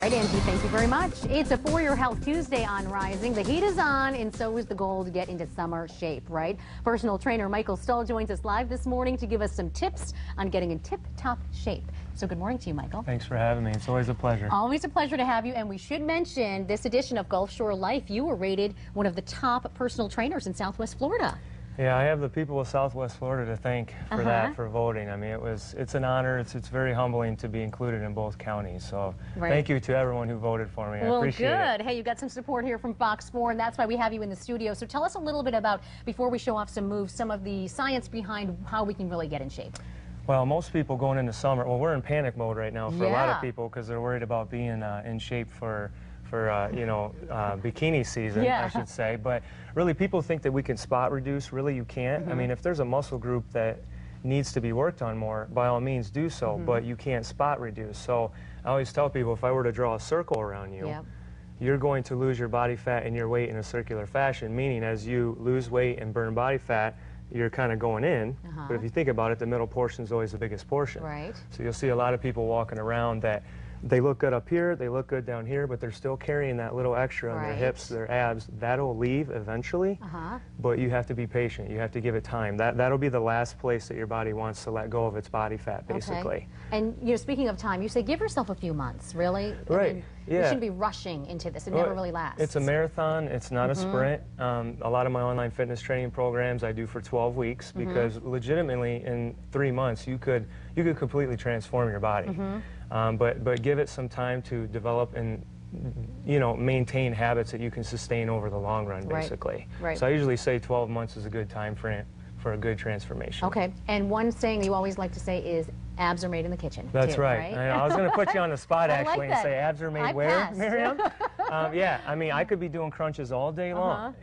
Right, Angie, thank you very much. It's a For Your Health Tuesday on Rising. The heat is on, and so is the goal to get into summer shape, right? Personal trainer Michael Stull joins us live this morning to give us some tips on getting in tip-top shape. So good morning to you, Michael. Thanks for having me. It's always a pleasure. Always a pleasure to have you, and we should mention this edition of Gulf Shore Life, you were rated one of the top personal trainers in Southwest Florida. Yeah, I have the people of Southwest Florida to thank for that, for voting. I mean, it's an honor. It's very humbling to be included in both counties. So thank you to everyone who voted for me. I appreciate it. Well, good. Hey, you got some support here from Fox 4, and that's why we have you in the studio. So tell us a little bit about, before we show off some moves, some of the science behind how we can really get in shape. Well, most people going into summer, well, we're in panic mode right now for a lot of people because they're worried about being in shape for bikini season, I should say. But really, people think that we can spot reduce. Really, you can't. I mean, if there's a muscle group that needs to be worked on more, by all means do so, but you can't spot reduce. So I always tell people, if I were to draw a circle around you, you're going to lose your body fat and your weight in a circular fashion, meaning as you lose weight and burn body fat, you're kind of going in, but if you think about it, the middle portion is always the biggest portion. So you'll see a lot of people walking around that they look good up here, they look good down here, but they're still carrying that little extra on their hips, their abs. That'll leave eventually, but you have to be patient. You have to give it time. That'll be the last place that your body wants to let go of its body fat, basically. And speaking of time, you say give yourself a few months, really? Right. I mean, you shouldn't be rushing into this. It never really lasts. It's a marathon. It's not a sprint. A lot of my online fitness training programs I do for 12 weeks because legitimately in 3 months you could completely transform your body. But give it some time to develop and maintain habits that you can sustain over the long run, basically. So I usually say 12 months is a good time frame for a good transformation. Okay, and one saying you always like to say is abs are made in the kitchen. That's right. I was going to put you on the spot actually and say abs are made where, Miriam? Yeah, I mean, I could be doing crunches all day long,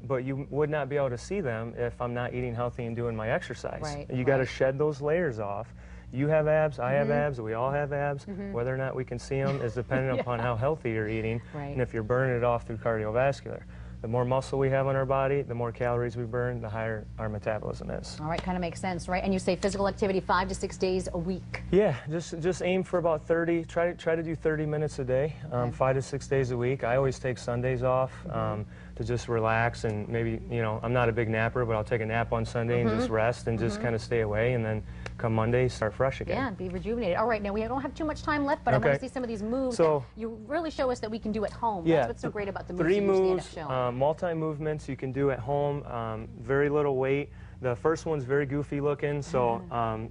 but you would not be able to see them if I'm not eating healthy and doing my exercise. You got to shed those layers off. You have abs, I have abs, we all have abs. Whether or not we can see them is dependent upon how healthy you're eating and if you're burning it off through cardiovascular. The more muscle we have on our body, the more calories we burn, the higher our metabolism is. All right, kind of makes sense, right? And you say physical activity 5 to 6 days a week. Yeah, just aim for about 30. Try to do 30 minutes a day, 5 to 6 days a week. I always take Sundays off to just relax and maybe, I'm not a big napper, but I'll take a nap on Sunday and just rest and just kind of stay away, and then come Monday, start fresh again. Yeah, be rejuvenated. All right, now we don't have too much time left, but I want to see some of these moves that you really show us that we can do at home. That's what's so great about the moves 3 you moves, stand up showing. Multi-movements you can do at home, very little weight. The first one's very goofy looking, so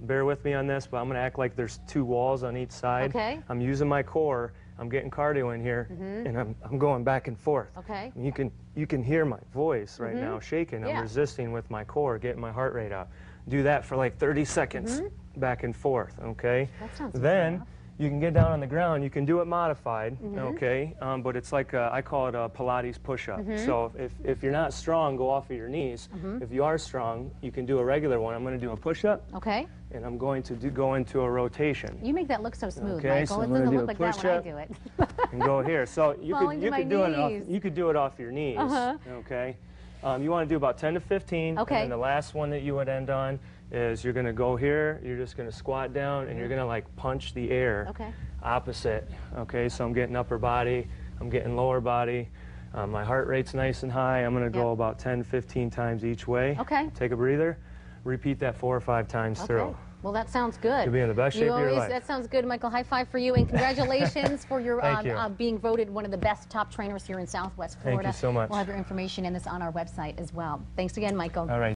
bear with me on this, but I'm going to act like there's 2 walls on each side. I'm using my core, I'm getting cardio in here, and I'm going back and forth. You can hear my voice right now shaking. I'm resisting with my core, getting my heart rate up. Do that for like 30 seconds, back and forth, okay? Then you can get down on the ground. You can do it modified, okay? But it's like I call it a Pilates push-up. So if you're not strong, go off of your knees. If you are strong, you can do a regular one. I'm going to do a push-up. And I'm going to go into a rotation. You make that look so smooth, Michael. So it doesn't look like that when I do it. And go here. So you could do it off your knees. Okay. You want to do about 10 to 15. And then the last one that you would end on is you're going to go here. You're just going to squat down and you're going to like punch the air opposite. Okay. So I'm getting upper body. I'm getting lower body. My heart rate's nice and high. I'm going to go about 10, 15 times each way. Take a breather. Repeat that 4 or 5 times through. Well, that sounds good. You'll be in the best shape of your life. That sounds good, Michael. High five for you, and congratulations for your being voted one of the best top trainers here in Southwest Florida. Thank you so much. We'll have your information in this on our website as well. Thanks again, Michael. All right.